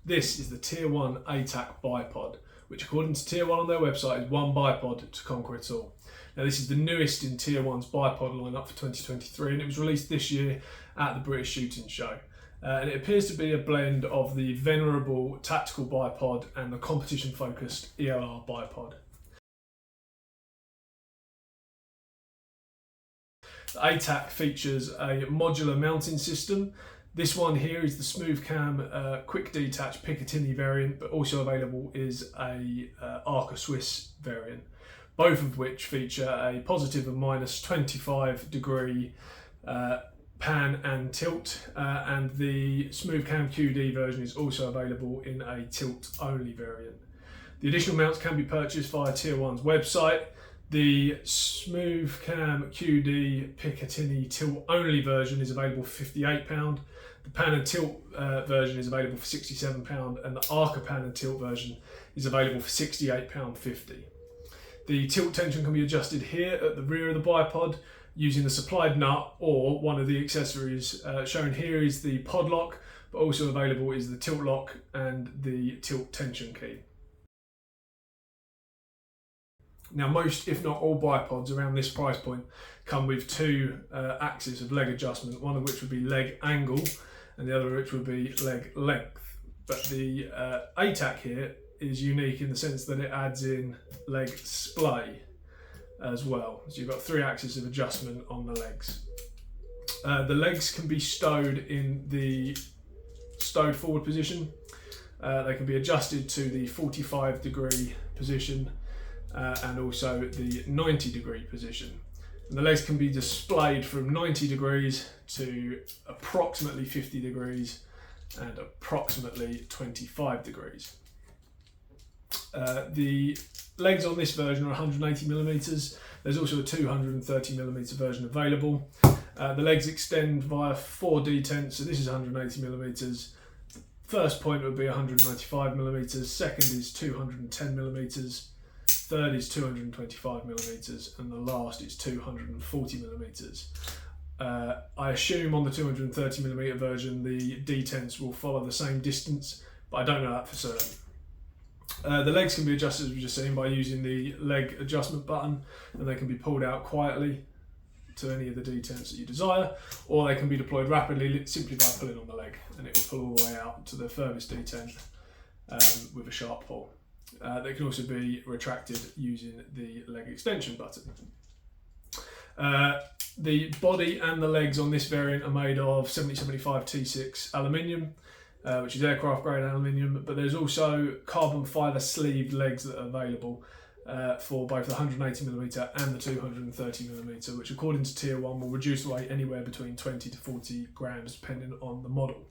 This is the Tier One ATAC Bi-pod, which according to Tier One on their website is one bipod to conquer it all. Now this is the newest in Tier One's bipod lineup for 2023 and it was released this year at the British Shooting Show. And it appears to be a blend of the venerable tactical bipod and the competition-focused ELR bipod. The A-TAC features a modular mounting system. This one here is the smooth cam quick detach Picatinny variant, but also available is a Arca Swiss variant, both of which feature a positive and minus 25 degree pan and tilt, and the smooth cam QD version is also available in a tilt only variant. The additional mounts can be purchased via Tier One's website. The smooth cam QD Picatinny tilt only version is available for £58. The pan and tilt version is available for £67, and the Arca pan and tilt version is available for £68.50. The tilt tension can be adjusted here at the rear of the bipod using the supplied nut or one of the accessories. Shown here is the pod lock, but also available is the tilt lock and the tilt tension key. Now most, if not all, bipods around this price point come with two axes of leg adjustment, one of which would be leg angle and the other of which would be leg length. But the A-TAC here is unique in the sense that it adds in leg splay as well. So you've got three axes of adjustment on the legs. The legs can be stowed in the stowed forward position. They can be adjusted to the 45 degree position and also the 90 degree position. And the legs can be displayed from 90 degrees to approximately 50 degrees and approximately 25 degrees. The legs on this version are 180mm. There's also a 230mm version available. The legs extend via 4 detents, so this is 180mm. First point would be 195mm, second is 210mm, third is 225mm, and the last is 240mm. I assume on the 230mm version the detents will follow the same distance, but I don't know that for certain. The legs can be adjusted, as we've just seen, by using the leg adjustment button, and they can be pulled out quietly to any of the detents that you desire, or they can be deployed rapidly simply by pulling on the leg, and it will pull all the way out to the furthest detent with a sharp pull. They can also be retracted using the leg extension button. The body and the legs on this variant are made of 7075 T6 aluminium, which is aircraft grade aluminium, but there's also carbon fibre sleeved legs that are available for both the 180mm and the 230mm, which according to Tier 1 will reduce the weight anywhere between 20 to 40 grams depending on the model.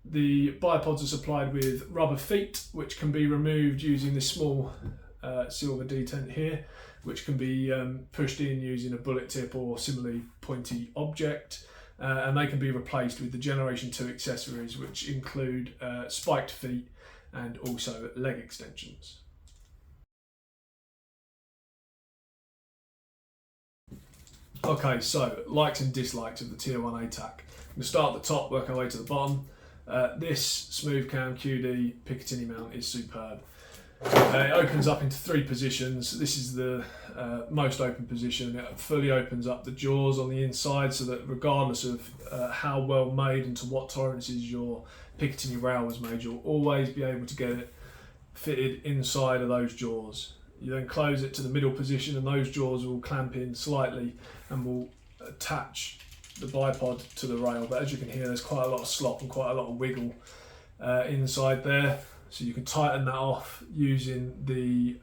The bipods are supplied with rubber feet, which can be removed using this small silver detent here, which can be pushed in using a bullet tip or similarly pointy object. And they can be replaced with the Generation 2 accessories, which include spiked feet and also leg extensions. Okay, so likes and dislikes of the Tier 1 A-TAC. I'm going to start at the top, work our way to the bottom. This smooth cam QD Picatinny mount is superb. It opens up into 3 positions. This is the most open position. It fully opens up the jaws on the inside so that regardless of how well made and to what tolerances your Picatinny rail was made, you'll always be able to get it fitted inside of those jaws. You then close it to the middle position and those jaws will clamp in slightly and will attach the bipod to the rail, but as you can hear there's quite a lot of slop and quite a lot of wiggle inside there. So you can tighten that off using the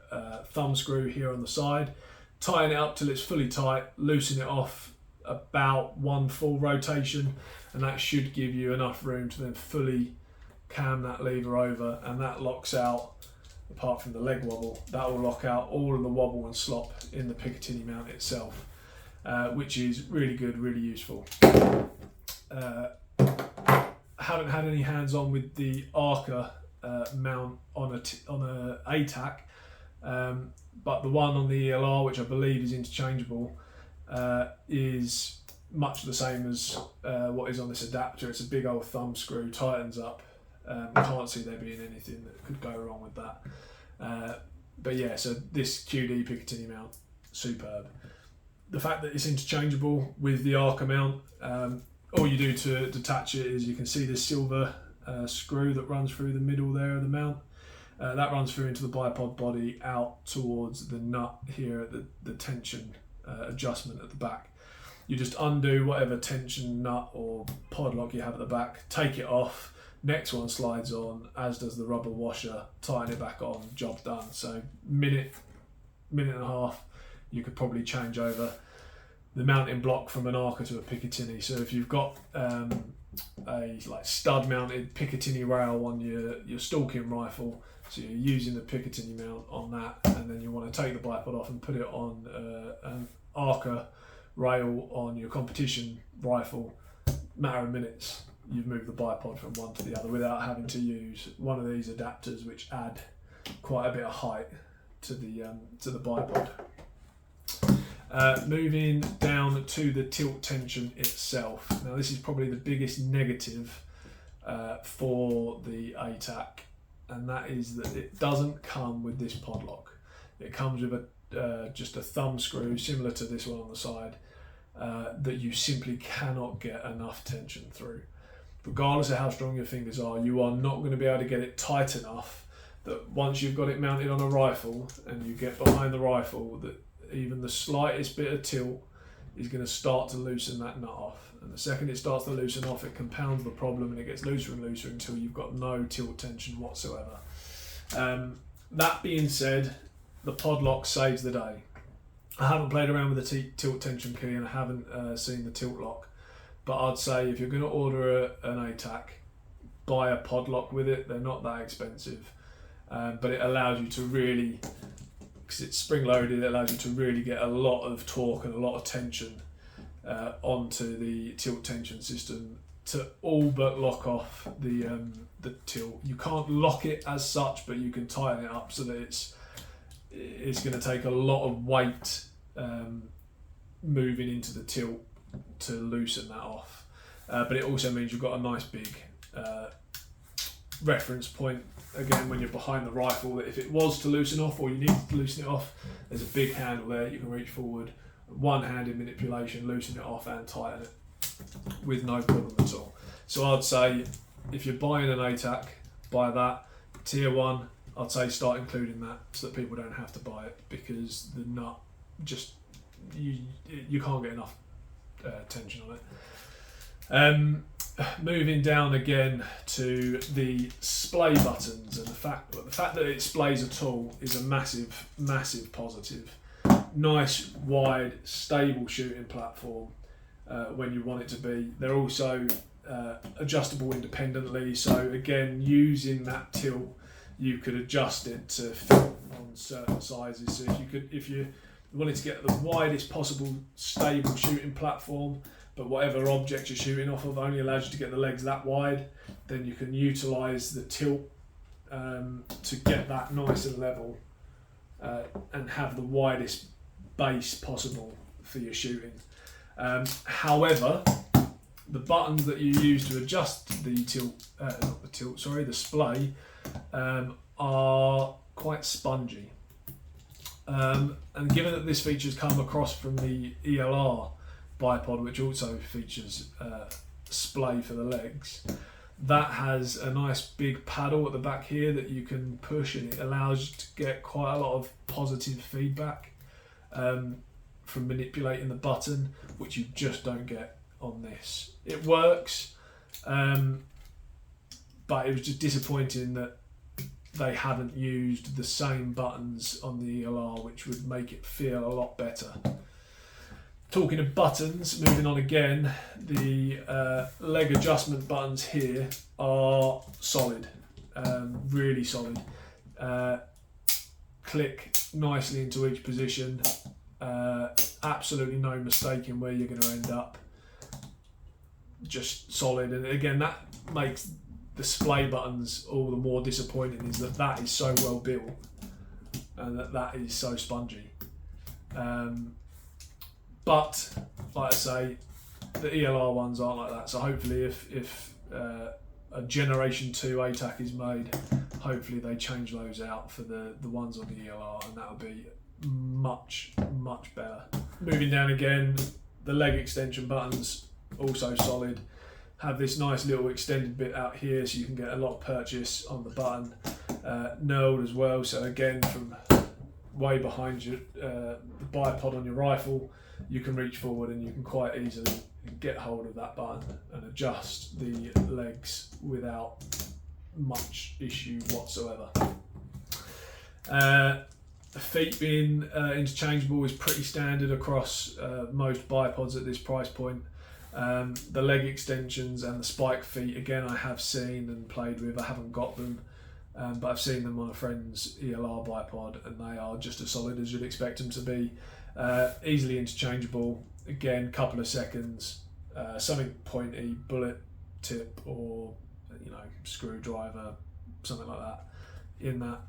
thumb screw here on the side. Tighten it up till it's fully tight, loosen it off about 1 full rotation, and that should give you enough room to then fully cam that lever over, and that locks out, apart from the leg wobble, that will lock out all of the wobble and slop in the Picatinny mount itself, which is really good, really useful. Haven't had any hands on with the Arca mount on a A-TAC, but the one on the ELR, which I believe is interchangeable, is much the same as what is on this adapter. It's a big old thumb screw, tightens up Can't see there being anything that could go wrong with that. But yeah, so this QD Picatinny mount, superb. The fact that it's interchangeable with the Arca mount, all you do to detach it is you can see this silver screw that runs through the middle there of the mount. That runs through into the bipod body out towards the nut here at the tension adjustment at the back. You just undo whatever tension nut or pod lock you have at the back, take it off, next one slides on, as does the rubber washer, tighten it back on, job done. So minute and a half, you could probably change over the mounting block from an Arca to a Picatinny. So if you've got a like stud mounted Picatinny rail on your stalking rifle, so you're using the Picatinny mount on that, and then you want to take the bipod off and put it on an Arca rail on your competition rifle, matter of minutes, you've moved the bipod from one to the other without having to use one of these adapters, which add quite a bit of height to the bipod. Moving down to the tilt tension itself. Now this is probably the biggest negative for the A-TAC, and that is that it doesn't come with this pod lock. It comes with just a thumb screw similar to this one on the side that you simply cannot get enough tension through. Regardless of how strong your fingers are, you are not going to be able to get it tight enough that once you've got it mounted on a rifle and you get behind the rifle, that even the slightest bit of tilt is going to start to loosen that nut off. And the second it starts to loosen off, it compounds the problem and it gets looser and looser until you've got no tilt tension whatsoever. That being said, the pod lock saves the day. I haven't played around with the tilt tension key and I haven't seen the tilt lock, but I'd say if you're going to order an A-TAC, buy a pod lock with it. They're not that expensive, but it allows you to really, because it's spring loaded, it allows you to really get a lot of torque and a lot of tension onto the tilt tension system to all but lock off the tilt. You can't lock it as such, but you can tighten it up so that it's going to take a lot of weight moving into the tilt to loosen that off. But it also means you've got a nice big reference point again when you're behind the rifle, that if it was to loosen off or you need to loosen it off, there's a big handle there. You can reach forward, one-handed manipulation, loosen it off and tighten it with no problem at all. So I'd say if you're buying an A-TAC, buy that. Tier 1, I'd say start including that so that people don't have to buy it, because the nut just, you can't get enough tension on it. Moving down again to the splay buttons, and the fact that it splays at all is a massive positive. Nice, wide, stable shooting platform when you want it to be. They're also adjustable independently, so again, using that tilt, you could adjust it to fit on certain sizes. So if you wanted to get the widest possible stable shooting platform, but whatever object you're shooting off of only allows you to get the legs that wide, then you can utilise the tilt to get that nice and level and have the widest base possible for your shooting. However, the buttons that you use to adjust the the splay are quite spongy. And given that this feature's come across from the ELR Bipod, which also features splay for the legs, that has a nice big paddle at the back here that you can push, and it allows you to get quite a lot of positive feedback from manipulating the button, which you just don't get on this. It works, but it was just disappointing that they haven't used the same buttons on the ELR, which would make it feel a lot better. Talking of buttons, moving on again, the leg adjustment buttons here are solid, really solid. Click nicely into each position, absolutely no mistaking where you're going to end up, just solid. And again, that makes the splay buttons all the more disappointing, is that is so well built and that is so spongy. But like I say, the ELR ones aren't like that. So hopefully, if a Generation 2 ATAC is made, hopefully they change those out for the ones on the ELR, and that'll be much better. Moving down again, the leg extension buttons also solid. Have this nice little extended bit out here so you can get a lot of purchase on the button. Knurled as well, so again from way behind you, the bipod on your rifle, you can reach forward and you can quite easily get hold of that button and adjust the legs without much issue whatsoever. The feet being interchangeable is pretty standard across most bipods at this price point. The leg extensions and the spike feet, again, I have seen and played with. I haven't got them, but I've seen them on a friend's ELR bipod, and they are just as solid as you'd expect them to be. Easily interchangeable. Again, couple of seconds. Something pointy, bullet tip, or screwdriver, something like that. In that,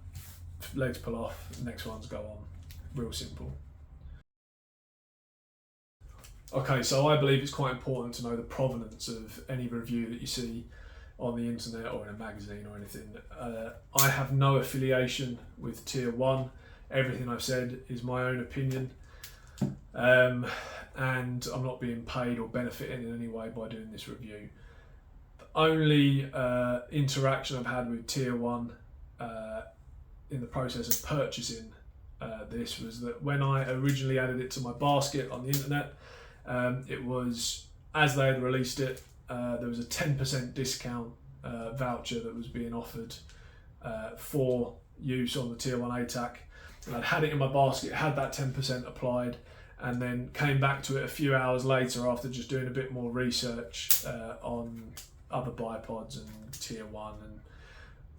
legs pull off, next ones go on. Real simple. Okay, so I believe it's quite important to know the provenance of any review that you see on the internet or in a magazine or anything. I have no affiliation with Tier One. Everything I've said is my own opinion, and I'm not being paid or benefiting in any way by doing this review. The only interaction I've had with Tier One in the process of purchasing this was that when I originally added it to my basket on the internet, it was, as they had released it, there was a 10% discount voucher that was being offered for use on the Tier 1 ATAC. And I'd had it in my basket, had that 10% applied, and then came back to it a few hours later after just doing a bit more research on other bipods and Tier 1 and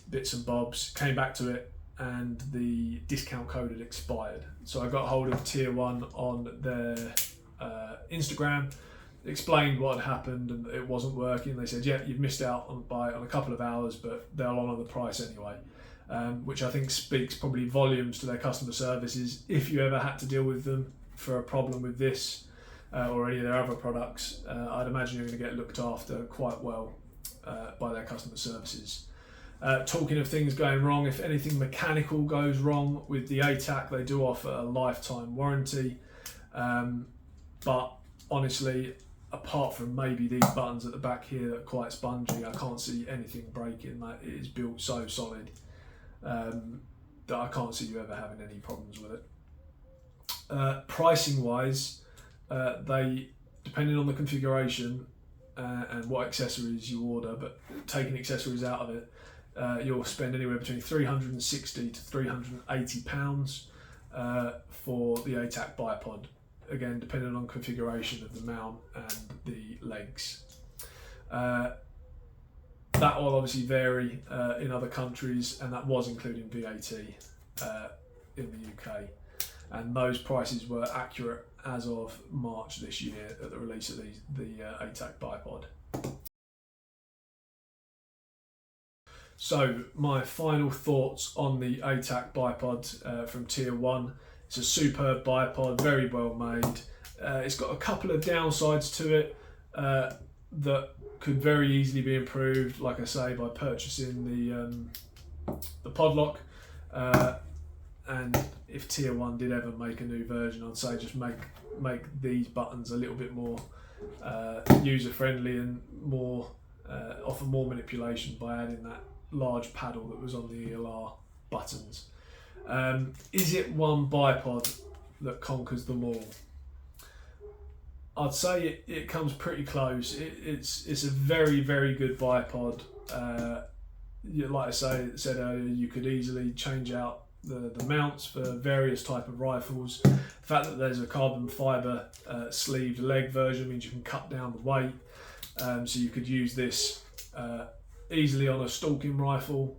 bits and bobs. Came back to it and the discount code had expired. So I got hold of Tier 1 on their Instagram, explained what had happened and it wasn't working. They said, yeah, you've missed out on a couple of hours, but they'll honour the price anyway, which I think speaks probably volumes to their customer services. If you ever had to deal with them for a problem with this or any of their other products, I'd imagine you're going to get looked after quite well by their customer services. Talking of things going wrong, if anything mechanical goes wrong with the A-TAC, they do offer a lifetime warranty. But honestly, apart from maybe these buttons at the back here that are quite spongy, I can't see anything breaking. That it is built so solid that I can't see you ever having any problems with it. Pricing wise, they, depending on the configuration and what accessories you order, but taking accessories out of it, you'll spend anywhere between £360 to £380 for the A-TAC Bi-pod. Again, depending on configuration of the mount and the legs. That will obviously vary in other countries, and that was including VAT in the UK. And those prices were accurate as of March this year at the release of the A-TAC Bi-pod. So my final thoughts on the A-TAC Bi-pod from Tier 1. It's a superb bipod, very well made. It's got a couple of downsides to it that could very easily be improved, like I say, by purchasing the podlock. And if Tier 1 did ever make a new version, I'd say just make these buttons a little bit more user-friendly and more offer more manipulation by adding that large paddle that was on the ELR buttons. Is it one bipod that conquers them all? I'd say it comes pretty close. It's a very, very good bipod. Like I said earlier, you could easily change out the mounts for various type of rifles. The fact that there's a carbon fibre sleeved leg version means you can cut down the weight. So you could use this easily on a stalking rifle.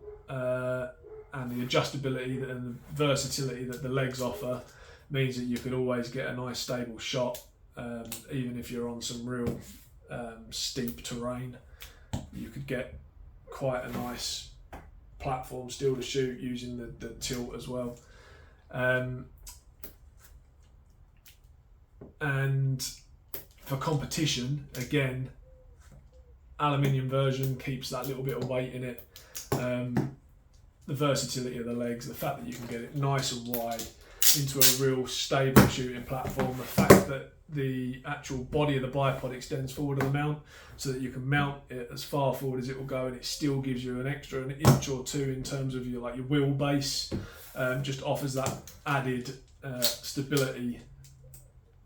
And the adjustability and the versatility that the legs offer means that you could always get a nice stable shot, even if you're on some real steep terrain. You could get quite a nice platform still to shoot using the tilt as well. And for competition, again, aluminium version keeps that little bit of weight in it. The versatility of the legs, the fact that you can get it nice and wide into a real stable shooting platform, the fact that the actual body of the bipod extends forward of the mount so that you can mount it as far forward as it will go, and it still gives you an inch or two in terms of your wheelbase. Just offers that added stability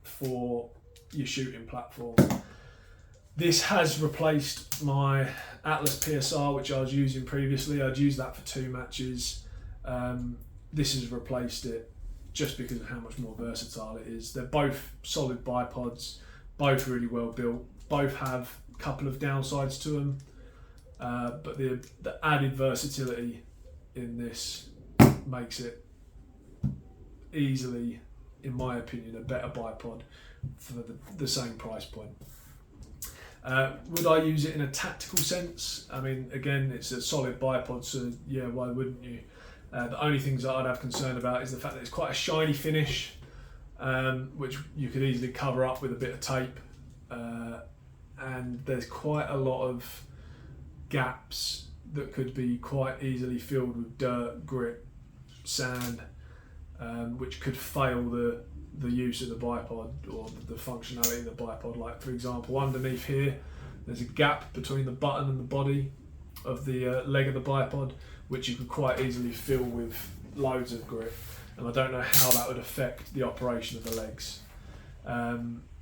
for your shooting platform. This has replaced my Atlas PSR, which I was using previously. I'd used that for 2 matches. This has replaced it just because of how much more versatile it is. They're both solid bipods, both really well built, both have a couple of downsides to them, but the added versatility in this makes it easily, in my opinion, a better bipod for the same price point. Would I use it in a tactical sense? I mean, again, it's a solid bipod, so yeah, why wouldn't you? The only things that I'd have concern about is the fact that it's quite a shiny finish, which you could easily cover up with a bit of tape, and there's quite a lot of gaps that could be quite easily filled with dirt, grit, sand, which could fail the use of the bipod or the functionality of the bipod. Like, for example, underneath here there's a gap between the button and the body of the leg of the bipod, which you could quite easily fill with loads of grit, and I don't know how that would affect the operation of the legs.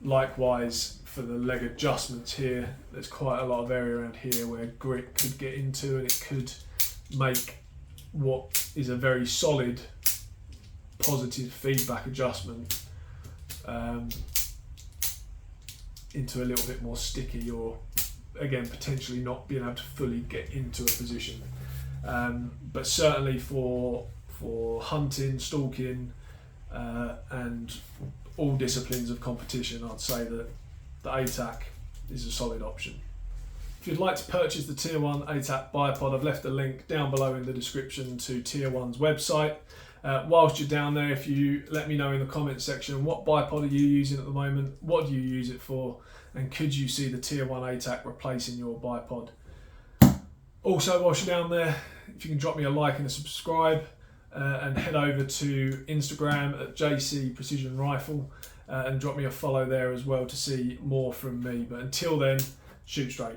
Likewise, for the leg adjustments here, there's quite a lot of area around here where grit could get into, and it could make what is a very solid positive feedback adjustment into a little bit more sticky, or again potentially not being able to fully get into a position. But certainly for hunting, stalking, and all disciplines of competition, I'd say that the A-TAC is a solid option. If you'd like to purchase the Tier One ATAC Bi-pod, I've left a link down below in the description to Tier One's website. Whilst you're down there, if you let me know in the comments section, what bipod are you using at the moment, what do you use it for, and could you see the Tier One ATAC replacing your bipod? Also, whilst you're down there, if you can drop me a like and a subscribe, and head over to Instagram at JC Precision Rifle, and drop me a follow there as well to see more from me. But until then, shoot straight.